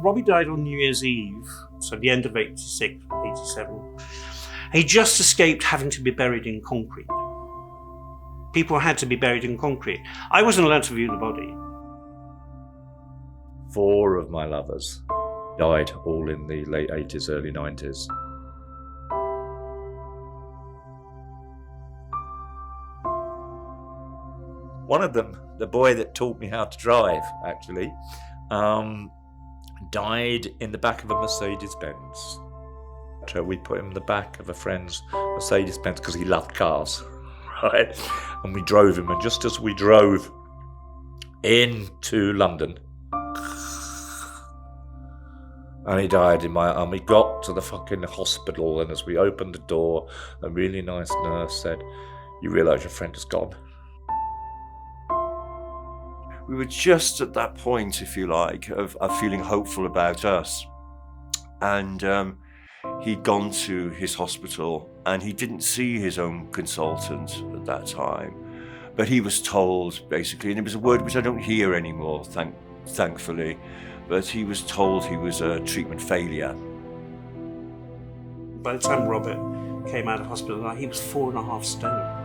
Robbie died on New Year's Eve, so the end of 86, 87. He just escaped having to be buried in concrete. People had to be buried in concrete. I wasn't allowed to view the body. 4 of my lovers died all in the late 80s, early 90s. One of them, the boy that taught me how to drive, actually, died in the back of a Mercedes-Benz. So we put him in the back of a friend's Mercedes-Benz because he loved cars, right? And we drove him, and just as we drove into London, and he died in my arm. We got to the fucking hospital, and as we opened the door, a really nice nurse said, "You realise your friend is gone?" We were just at that point, if you like, of feeling hopeful about us. And he'd gone to his hospital, and he didn't see his own consultant at that time. But he was told, basically, and it was a word which I don't hear anymore, thankfully, but he was told he was a treatment failure. By the time Robert came out of hospital, he was 4.5 stone.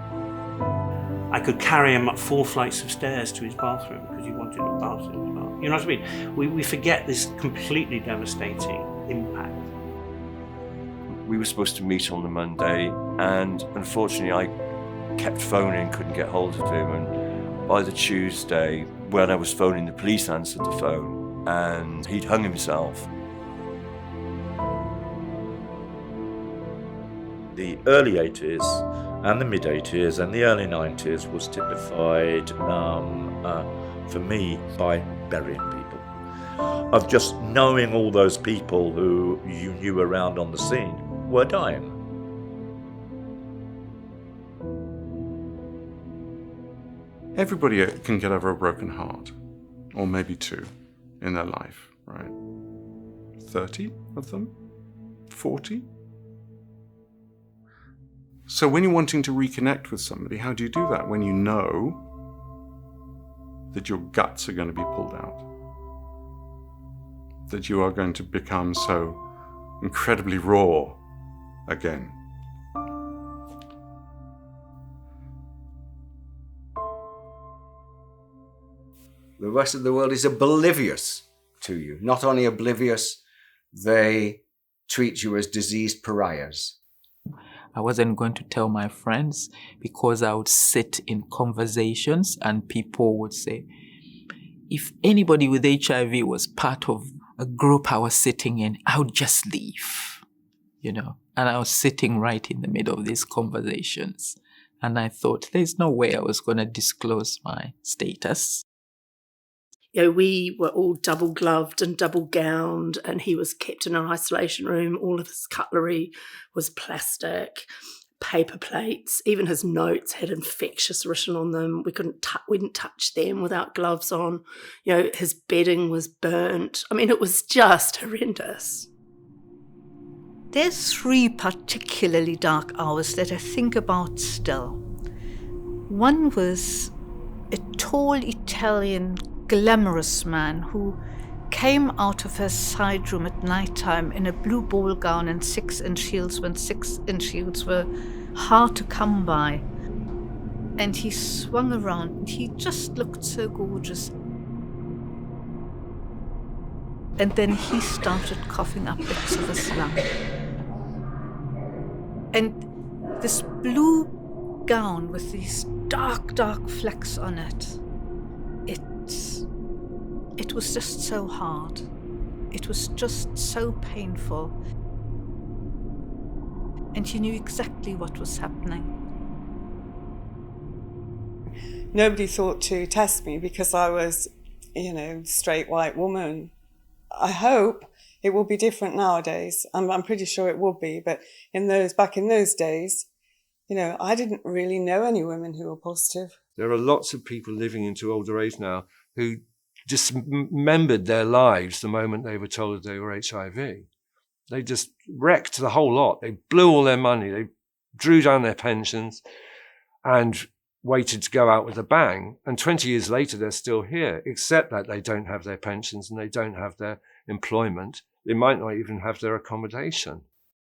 I could carry him up 4 flights of stairs to his bathroom because he wanted a bath in the bath. You know what I mean? We forget this completely devastating impact. We were supposed to meet on the Monday, and unfortunately I kept phoning, couldn't get hold of him, and by the Tuesday, when I was phoning, the police answered the phone, and he'd hung himself. The early 80s and the mid 80s and the early 90s was typified for me by burying people, of just knowing all those people who you knew around on the scene were dying. Everybody can get over a broken heart, or maybe 2 in their life, right? 30 of them? 40? So when you're wanting to reconnect with somebody, how do you do that? When you know that your guts are going to be pulled out, that you are going to become so incredibly raw again. The rest of the world is oblivious to you. Not only oblivious, they treat you as diseased pariahs. I wasn't going to tell my friends because I would sit in conversations and people would say, if anybody with HIV was part of a group I was sitting in, I would just leave, you know. And I was sitting right in the middle of these conversations. And I thought, there's no way I was going to disclose my status. You know, we were all double gloved and double gowned, and he was kept in an isolation room. All of his cutlery was plastic, paper plates. Even his notes had infectious written on them. We didn't touch them without gloves on. You know, his bedding was burnt. I mean, it was just horrendous. There's 3 particularly dark hours that I think about still. One was a tall Italian glamorous man who came out of her side room at night time in a blue ball gown and 6-inch heels when 6-inch heels were hard to come by. And he swung around and he just looked so gorgeous. And then he started coughing up bits of his lung. And this blue gown with these dark, dark flecks on it, it was just so hard. It was just so painful. And you knew exactly what was happening. Nobody thought to test me because I was, straight white woman. I hope it will be different nowadays. I'm pretty sure it will be, but back in those days, I didn't really know any women who were positive. There are lots of people living into older age now who dismembered their lives the moment they were told they were HIV. They just wrecked the whole lot. They blew all their money. They drew down their pensions and waited to go out with a bang. And 20 years later, they're still here, except that they don't have their pensions and they don't have their employment. They might not even have their accommodation.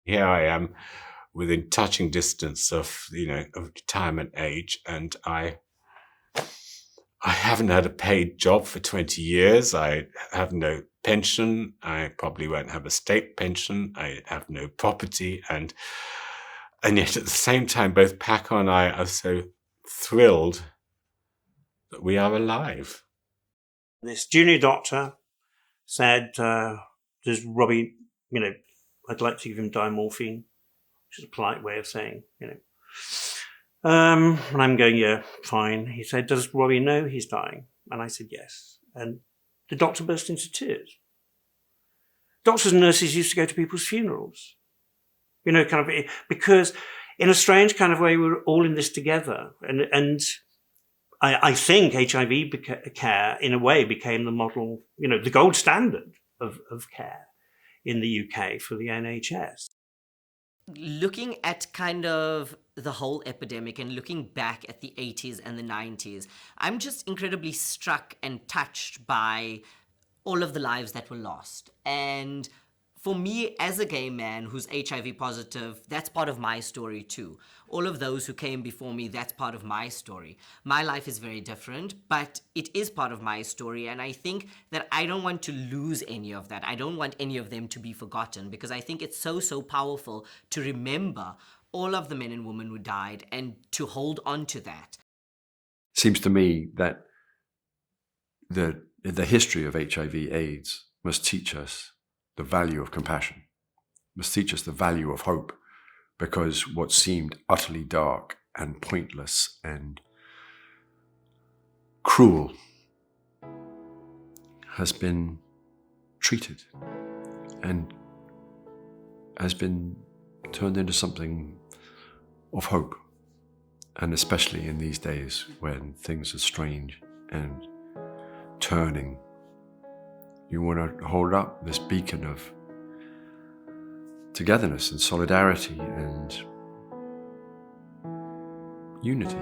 Here I am within touching distance of, of retirement age, and I haven't had a paid job for 20 years. I have no pension. I probably won't have a state pension. I have no property. And yet at the same time, both Paco and I are so thrilled that we are alive. This junior doctor said, does Robbie, I'd like to give him diamorphine, which is a polite way of saying, And I'm going, yeah, fine. He said, does Robbie know he's dying? And I said, yes. And the doctor burst into tears. Doctors and nurses used to go to people's funerals, because in a strange kind of way, we were all in this together. And I think HIV care, in a way, became the model, the gold standard of care in the UK for the NHS. Looking at kind of the whole epidemic and looking back at the 80s and the 90s, I'm just incredibly struck and touched by all of the lives that were lost. And for me, as a gay man who's HIV positive, that's part of my story too. All of those who came before me, that's part of my story. My life is very different, but it is part of my story. And I think that I don't want to lose any of that. I don't want any of them to be forgotten, because I think it's so, so powerful to remember all of the men and women who died and to hold on to that. Seems to me that the history of HIV/AIDS must teach us the value of compassion, must teach us the value of hope, because what seemed utterly dark and pointless and cruel has been treated and has been turned into something of hope. And especially in these days when things are strange and turning, you want to hold up this beacon of togetherness and solidarity and unity.